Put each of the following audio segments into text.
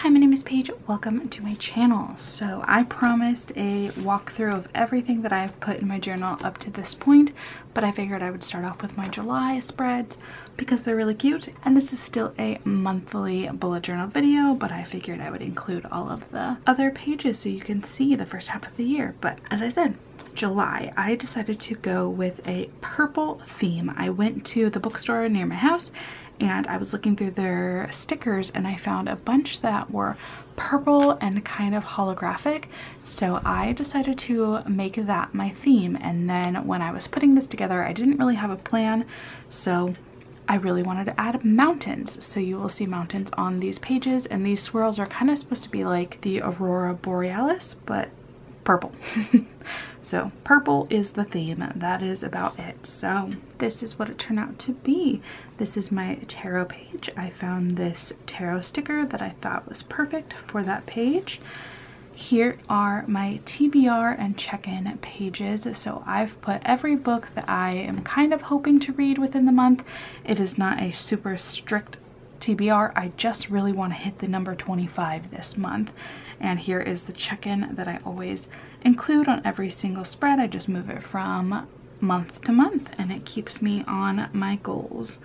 Hi, my name is Paige. Welcome to my channel. So I promised a walkthrough of everything that I've put in my journal up to this point, but I figured I would start off with my July spreads because they're really cute. And this is still a monthly bullet journal video, but I figured I would include all of the other pages so you can see the first half of the year. But as I said, July, I decided to go with a purple theme. I went to the bookstore near my house and I was looking through their stickers and I found a bunch that were purple and kind of holographic. So I decided to make that my theme. And then when I was putting this together, I didn't really have a plan. So I really wanted to add mountains. So you will see mountains on these pages, and these swirls are kind of supposed to be like the Aurora Borealis, but purple. So purple is the theme. That is about it. So this is what it turned out to be. This is my tarot page. I found this tarot sticker that I thought was perfect for that page. Here are my TBR and check-in pages. So I've put every book that I am kind of hoping to read within the month. It is not a super strict TBR. I just really want to hit the number 25 this month. And here is the check-in that I always include on every single spread. I just move it from month to month and it keeps me on my goals.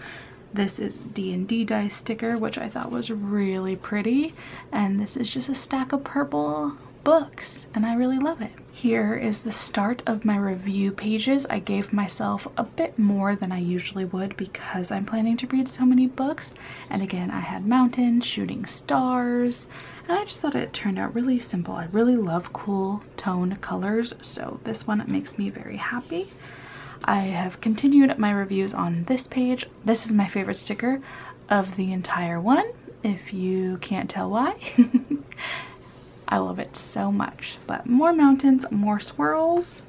This is D&D dice sticker, which I thought was really pretty. And this is just a stack of purple books and I really love it. Here is the start of my review pages. I gave myself a bit more than I usually would because I'm planning to read so many books. And again, I had mountains, shooting stars, and I just thought it turned out really simple. I really love cool toned colors, so this one makes me very happy. I have continued my reviews on this page. This is my favorite sticker of the entire one, if you can't tell why. I love it so much. But more mountains, more swirls.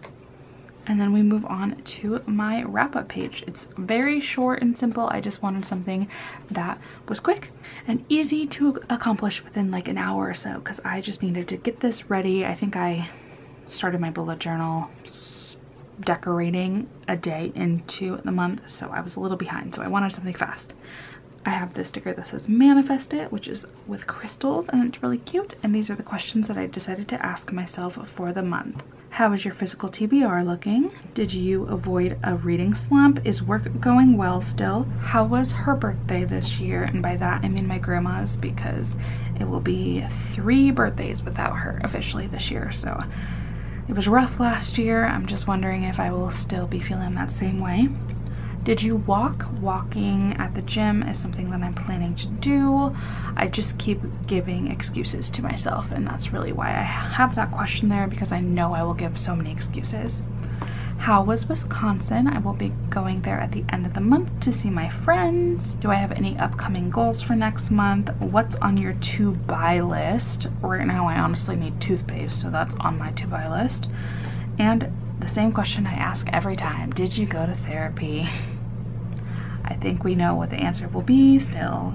And then we move on to my wrap-up page. It's very short and simple. I just wanted something that was quick and easy to accomplish within like an hour or so because I just needed to get this ready. I think I started my bullet journal decorating a day into the month, so I was a little behind, so I wanted something fast. I have this sticker that says manifest it, which is with crystals, and it's really cute. And these are the questions that I decided to ask myself for the month. How is your physical TBR looking? Did you avoid a reading slump? Is work going well still? How was her birthday this year? And by that I mean my grandma's, because it will be 3 birthdays without her officially this year. So it was rough last year. I'm just wondering if I will still be feeling that same way. Did you walk? Walking at the gym is something that I'm planning to do. I just keep giving excuses to myself, and that's really why I have that question there, because I know I will give so many excuses. How was Wisconsin? I will be going there at the end of the month to see my friends. Do I have any upcoming goals for next month? What's on your to-buy list? Right now I honestly need toothpaste, so that's on my to-buy list. And the same question I ask every time, did you go to therapy? I think we know what the answer will be still.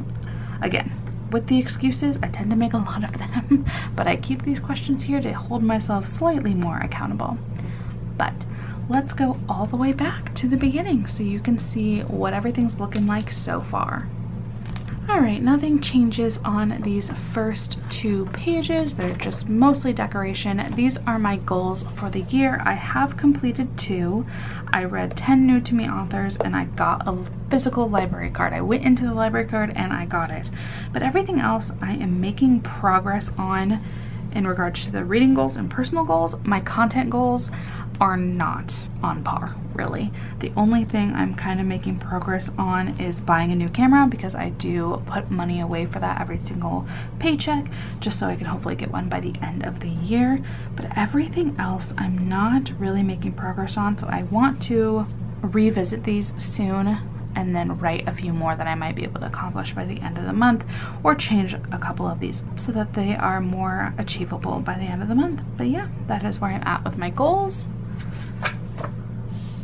Again, with the excuses, I tend to make a lot of them, but I keep these questions here to hold myself slightly more accountable. But let's go all the way back to the beginning so you can see what everything's looking like so far. Alright, nothing changes on these first 2 pages. They're just mostly decoration. These are my goals for the year. I have completed 2. I read 10 new to me authors and I got a physical library card. I went into the library card and I got it. But everything else I am making progress on in regards to the reading goals and personal goals. My content goals are not on par, really. The only thing I'm kind of making progress on is buying a new camera, because I do put money away for that every single paycheck, just so I can hopefully get one by the end of the year. But everything else I'm not really making progress on, so I want to revisit these soon and then write a few more that I might be able to accomplish by the end of the month, or change a couple of these so that they are more achievable by the end of the month. But yeah, that is where I'm at with my goals.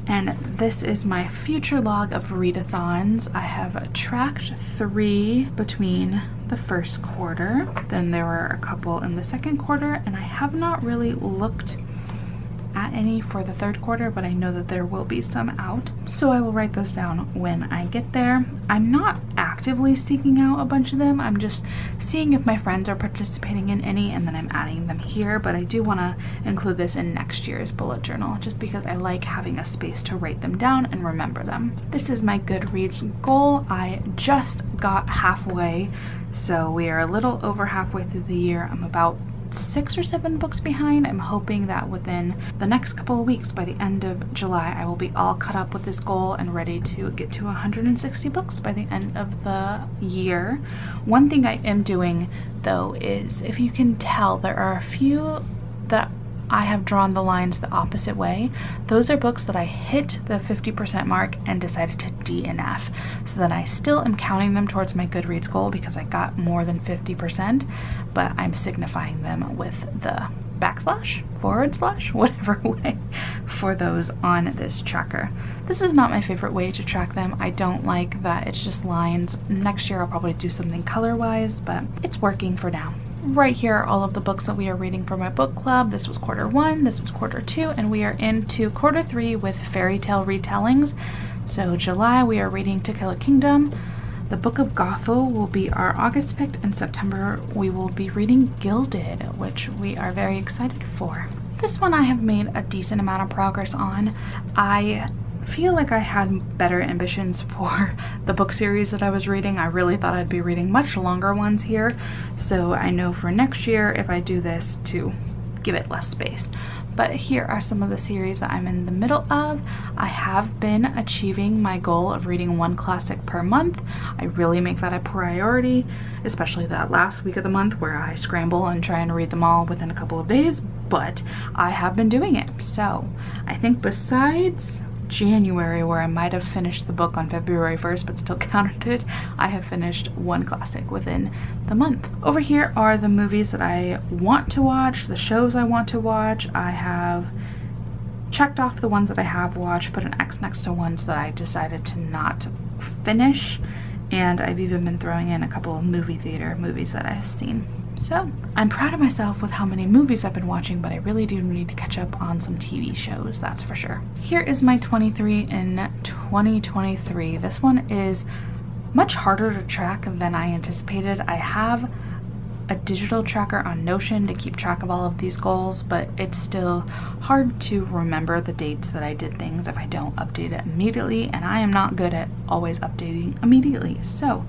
And this is my future log of readathons. I have tracked 3 between the first quarter. Then there were a couple in the second quarter, and I have not really looked at not any for the third quarter, but I know that there will be some out. So I will write those down when I get there. I'm not actively seeking out a bunch of them. I'm just seeing if my friends are participating in any, and then I'm adding them here. But I do want to include this in next year's bullet journal just because I like having a space to write them down and remember them. This is my Goodreads goal. I just got halfway, so we are a little over halfway through the year. I'm about 6 or 7 books behind. I'm hoping that within the next couple of weeks, by the end of July, I will be all caught up with this goal and ready to get to 160 books by the end of the year. One thing I am doing though is, if you can tell, there are a few that I have drawn the lines the opposite way. Those are books that I hit the 50% mark and decided to DNF. So then I still am counting them towards my Goodreads goal because I got more than 50%, but I'm signifying them with the backslash, forward slash, whatever way for those on this tracker. This is not my favorite way to track them. I don't like that it's just lines. Next year I'll probably do something color-wise, but it's working for now. Right here are all of the books that we are reading for my book club. This was quarter 1, this was quarter 2, and we are into quarter 3 with fairy tale retellings. So July we are reading To Kill a Kingdom. The Book of Gothel will be our August pick. In September we will be reading Gilded, which we are very excited for. This one I have made a decent amount of progress on. I feel like I had better ambitions for the book series that I was reading. I really thought I'd be reading much longer ones here, so I know for next year if I do this to give it less space. But here are some of the series that I'm in the middle of. I have been achieving my goal of reading 1 classic per month. I really make that a priority, especially that last week of the month where I scramble and try and read them all within a couple of days, but I have been doing it. So I think besides January, where I might have finished the book on February 1st but still counted it, I have finished 1 classic within the month. Over here are the movies that I want to watch, the shows I want to watch. I have checked off the ones that I have watched, put an X next to ones that I decided to not finish, and I've even been throwing in a couple of movie theater movies that I've seen. So I'm proud of myself with how many movies I've been watching, but I really do need to catch up on some TV shows, that's for sure. Here is my 23 in 2023. This one is much harder to track than I anticipated. I have a digital tracker on Notion to keep track of all of these goals, but it's still hard to remember the dates that I did things if I don't update it immediately, and I am not good at always updating immediately. So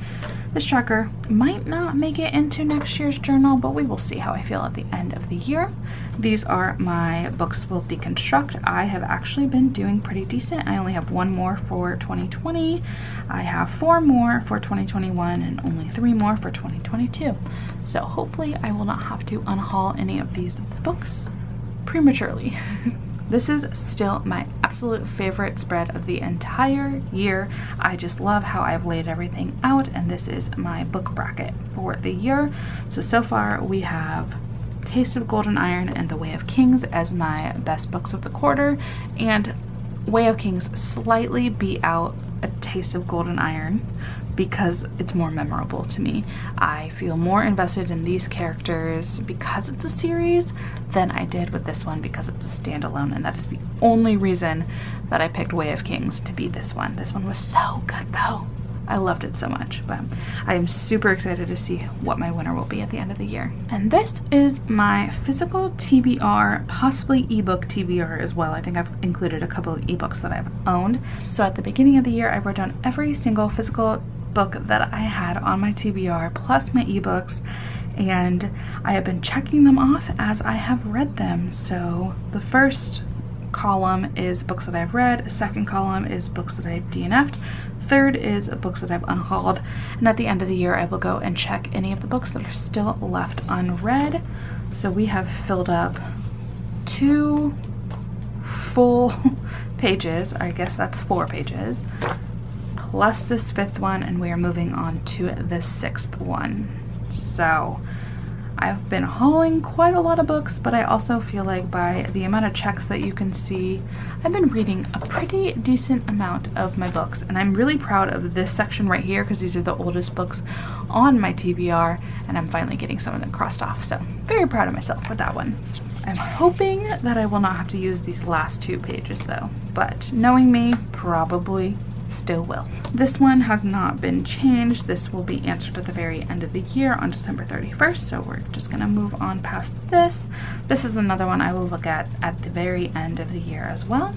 this tracker might not make it into next year's journal, but we will see how I feel at the end of the year. These are my books will deconstruct. I have actually been doing pretty decent. I only have 1 more for 2020. I have 4 more for 2021 and only 3 more for 2022. So hopefully I will not have to unhaul any of these books prematurely. This is still my absolute favorite spread of the entire year. I just love how I've laid everything out, and this is my book bracket for the year. So far we have Taste of Golden Iron and The Way of Kings as my best books of the quarter, and Way of Kings slightly beat out A Taste of Golden Iron because it's more memorable to me. I feel more invested in these characters because it's a series than I did with this one because it's a standalone, and that is the only reason that I picked Way of Kings to beat this one. This one was so good though. I loved it so much, but I am super excited to see what my winner will be at the end of the year. And this is my physical TBR, possibly ebook TBR as well. I think I've included a couple of ebooks that I've owned. So at the beginning of the year, I wrote down every single physical book that I had on my TBR plus my ebooks, and I have been checking them off as I have read them. So the first column is books that I've read, second column is books that I've DNF'd, third is books that I've unhauled, and at the end of the year I will go and check any of the books that are still left unread. So we have filled up 2 full pages, or I guess that's 4 pages, plus this 5th one, and we are moving on to the 6th one. So I've been hauling quite a lot of books, but I also feel like by the amount of checks that you can see, I've been reading a pretty decent amount of my books. And I'm really proud of this section right here because these are the oldest books on my TBR, and I'm finally getting some of them crossed off. So very proud of myself with that one. I'm hoping that I will not have to use these last 2 pages though, but knowing me, probably still will. This one has not been changed. This will be answered at the very end of the year on December 31st, so we're just gonna move on past this. This is another one I will look at the very end of the year as well.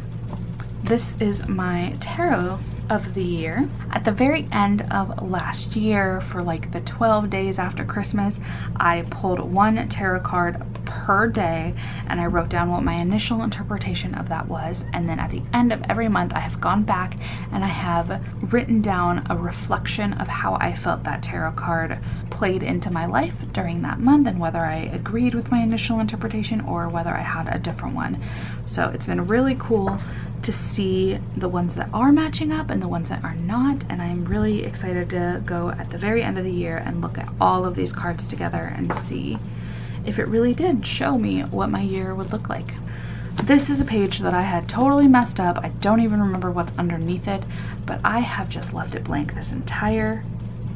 This is my tarot of the year. At the very end of last year, for like the 12 days after Christmas, I pulled 1 tarot card per day and I wrote down what my initial interpretation of that was, and then at the end of every month I have gone back and I have written down a reflection of how I felt that tarot card played into my life during that month and whether I agreed with my initial interpretation or whether I had a different one. So it's been really cool to see the ones that are matching up and the ones that are not, and I'm really excited to go at the very end of the year and look at all of these cards together and see if it really did show me what my year would look like. This is a page that I had totally messed up. I don't even remember what's underneath it, but I have just left it blank this entire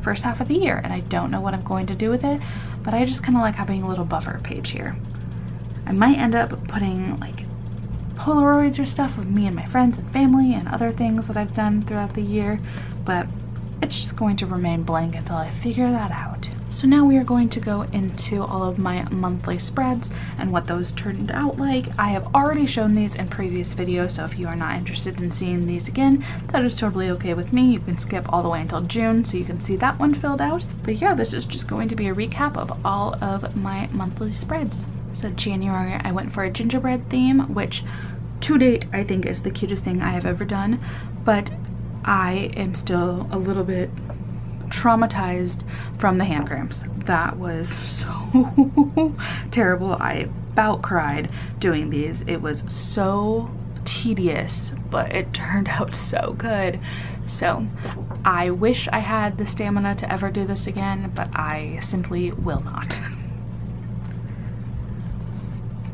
first half of the year, and I don't know what I'm going to do with it, but I just kind of like having a little buffer page here. I might end up putting like Polaroids or stuff of me and my friends and family and other things that I've done throughout the year, but it's just going to remain blank until I figure that out. So now we are going to go into all of my monthly spreads and what those turned out like. I have already shown these in previous videos, so if you are not interested in seeing these again, that is totally okay with me. You can skip all the way until June so you can see that one filled out. But yeah, this is just going to be a recap of all of my monthly spreads. So January, I went for a gingerbread theme, which to date I think is the cutest thing I have ever done, but I am still a little bit traumatized from the hand cramps. That was so terrible. I about cried doing these. It was so tedious, but it turned out so good. So I wish I had the stamina to ever do this again, but I simply will not.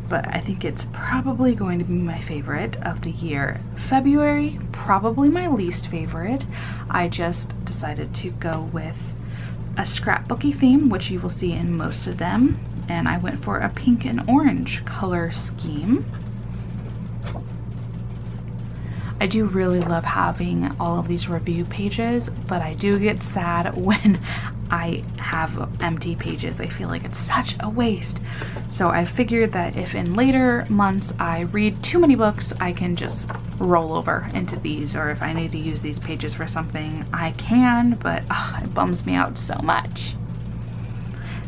But I think it's probably going to be my favorite of the year. February, probably my least favorite. I just decided to go with a scrapbooky theme, which you will see in most of them, and I went for a pink and orange color scheme. I do really love having all of these review pages, but I do get sad when I have empty pages. I feel like it's such a waste. So I figured that if in later months I read too many books, I can just roll over into these, or if I need to use these pages for something, I can, but it bums me out so much.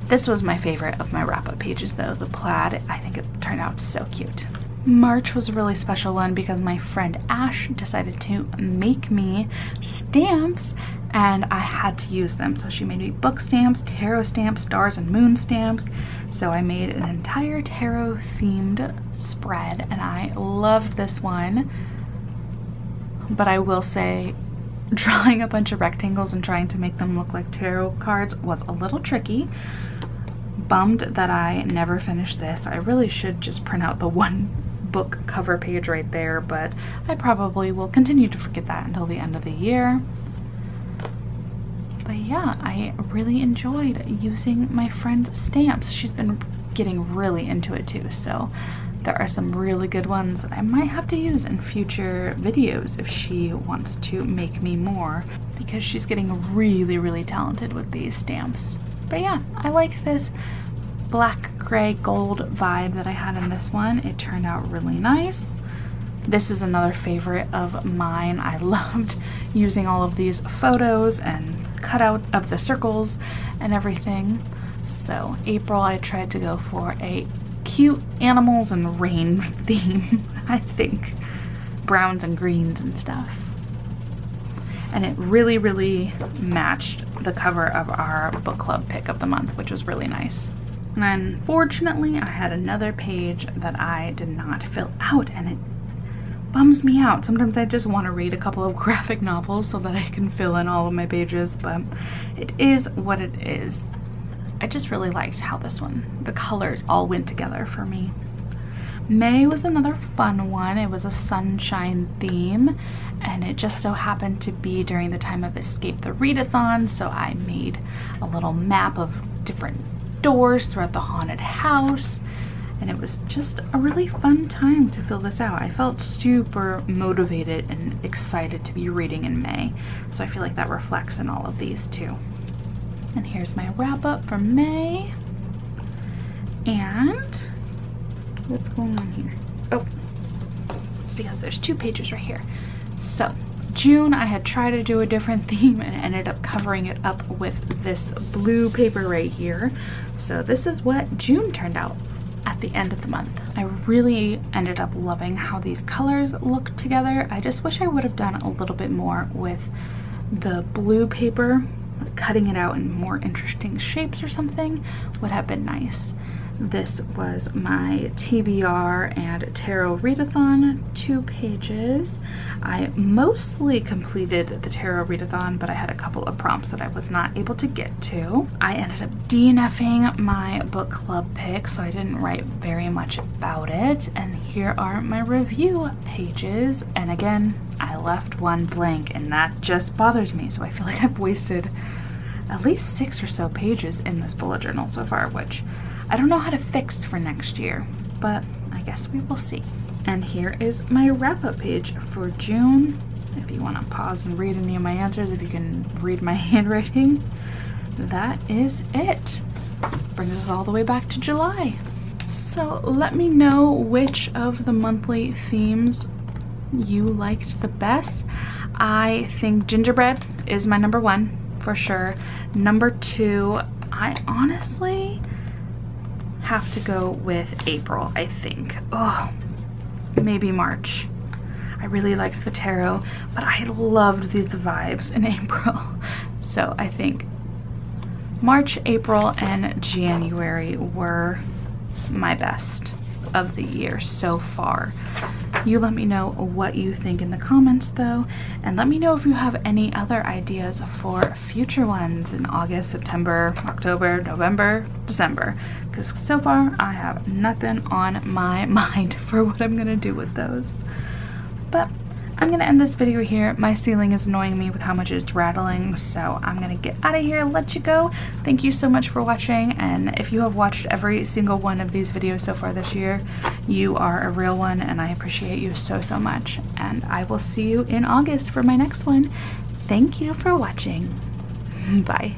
This was my favorite of my wrap-up pages though, the plaid. I think it turned out so cute. March was a really special one because my friend Ash decided to make me stamps and I had to use them. So she made me book stamps, tarot stamps, stars and moon stamps. So I made an entire tarot themed spread and I loved this one. But I will say, drawing a bunch of rectangles and trying to make them look like tarot cards was a little tricky. Bummed that I never finished this. I really should just print out the one book cover page right there, but I probably will continue to forget that until the end of the year. But yeah, I really enjoyed using my friend's stamps. She's been getting really into it too, so there are some really good ones that I might have to use in future videos if she wants to make me more, because she's getting really talented with these stamps. But yeah, I like this black, gray, gold vibe that I had in this one. It turned out really nice. This is another favorite of mine. I loved using all of these photos and cutout of the circles and everything. So April, I tried to go for a cute animals and rain theme, I think. Browns and greens and stuff. And it really matched the cover of our book club pick of the month, which was really nice. And unfortunately, I had another page that I did not fill out, and it bums me out. Sometimes I just want to read a couple of graphic novels so that I can fill in all of my pages, but it is what it is. I just really liked how this one, the colors all went together for me. May was another fun one. It was a sunshine theme, and it just so happened to be during the time of Escape the Readathon, so I made a little map of different doors throughout the haunted house, and it was just a really fun time to fill this out. I felt super motivated and excited to be reading in May, so I feel like that reflects in all of these too. And here's my wrap up for May. And what's going on here? Oh, it's because there's 2 pages right here. So June, I had tried to do a different theme and ended up covering it up with this blue paper right here. So this is what June turned out at the end of the month. I really ended up loving how these colors look together. I just wish I would have done a little bit more with the blue paper. Cutting it out in more interesting shapes or something would have been nice. This was my TBR and Tarot Readathon, 2 pages. I mostly completed the Tarot Readathon, but I had a couple of prompts that I was not able to get to. I ended up DNFing my book club pick, so I didn't write very much about it. And here are my review pages. And again, I left one blank, and that just bothers me. So I feel like I've wasted at least 6 or so pages in this bullet journal so far, which I don't know how to fix for next year, but I guess we will see. And here is my wrap-up page for June. If you want to pause and read any of my answers, if you can read my handwriting, that is it. Brings us all the way back to July. So let me know which of the monthly themes you liked the best. I think gingerbread is my number 1 for sure. Number 2, I honestly have to go with April, I think. Oh, maybe March. I really liked the tarot, but I loved these vibes in April. So I think March, April, and January were my best of the year so far. You let me know what you think in the comments though, and let me know if you have any other ideas for future ones in August, September, October, November, December, because so far I have nothing on my mind for what I'm gonna do with those. But I'm gonna end this video here. My ceiling is annoying me with how much it's rattling, so I'm gonna get out of here, let you go. Thank you so much for watching, and if you have watched every single one of these videos so far this year, you are a real one, and I appreciate you so, so much. And I will see you in August for my next one. Thank you for watching. Bye.